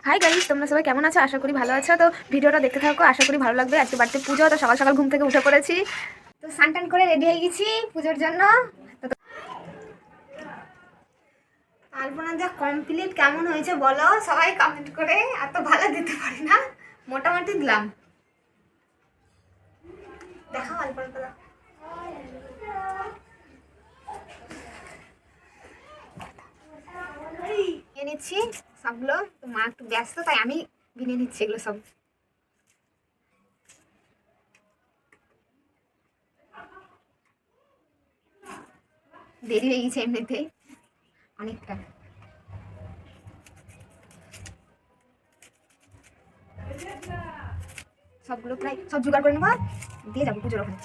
Hi guys, তোমরা সবাই কেমন আছো? আশা করি ভালো আছো। তো ভিডিওটা দেখতে থাকো, আশা করি ভালো লাগবে। আজকে বাড়িতে পুজো, তো সকাল সকাল ঘুম থেকে উঠে পড়েছি। তো স্নান টান করে রেডি হয়ে গেছি পুজোর জন্য। আলপনা যা কমপ্লিট, কেমন হয়েছে বলো সবাই কমেন্ট করে। এত ভালো দিতে পারি না, মোটামুটি দিলাম। দেখাও আলপনাটা, দেখো। নিয়ে নিচ্ছি সবগুলো। তো মা একটু ব্যস্ত, তাই আমি বিনিয়ে নিচ্ছি এগুলো সব। দেরি হয়ে গেছে এমনিতেই অনেকটা। সবগুলো প্রায় সব জোগাড় করে নেবো, দিয়ে যাবো পুজোর ওখানে।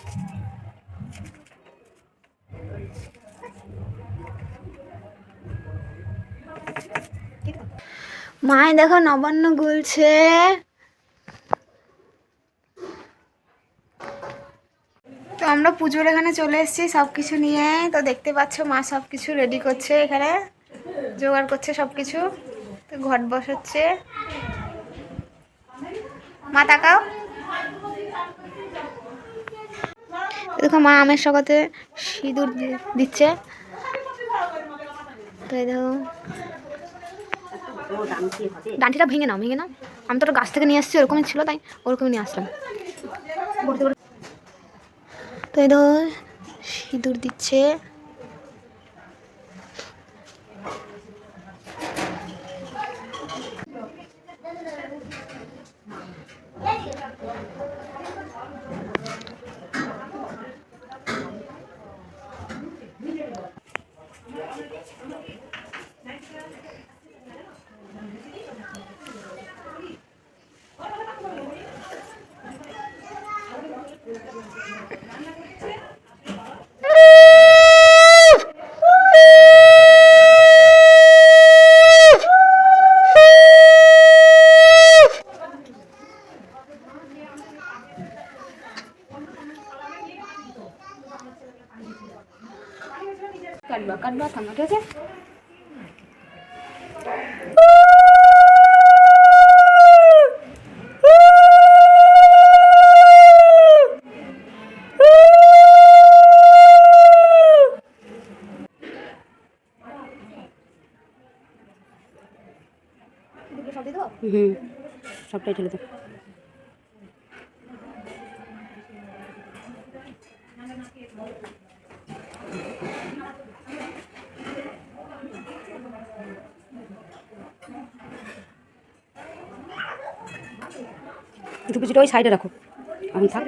মায় দেখো নবান্ন গুলছে। তো আমরা পুজোর এখানে চলে এসেছি সব কিছু নিয়ে। তো দেখতে পাচ্ছ মা সব কিছু রেডি করছে, এখানে জোগাড় করছে সব কিছু। তো ঘট বসাচ্ছে। মা তাকাও, দেখো মা আমের সগাতে সিঁদুর দিচ্ছে। তো এই দেখো, ডান্টিটা ভেঙে নাও, ভেঙে নাও। আমি তো ওটা গাছ থেকে নিয়ে আসছি, ওরকমই ছিল তাই ওরকমই নিয়ে আসলাম। তো এই দেখো সিঁদুর দিচ্ছে। কাটবা কাটবা, থামা, ঠিক আছে। সবটাই ঠেলে দাও। কিছুটা ওই সাইডে রাখো, আমি থাক।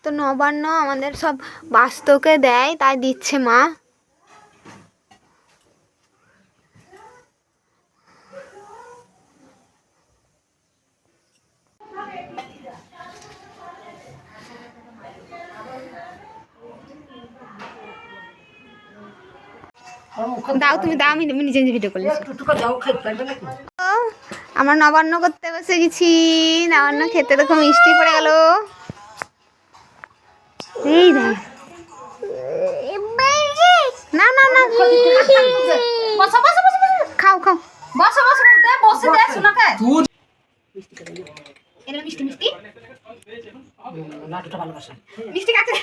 তো নবান্ন আমাদের সব বাস্তকে দেয়, তাই দিচ্ছে মা। দাও তুমি দাও, আমি নিজে নিজে ভিডিও করলে। আমরা নবান্ন করতে বসে গেছি। নবান্ন খেতে দেখো মিষ্টি পড়ে গেল। এই দেখ, না না না, খাও খাও। মিষ্টি মিষ্টি মিষ্টি কাছে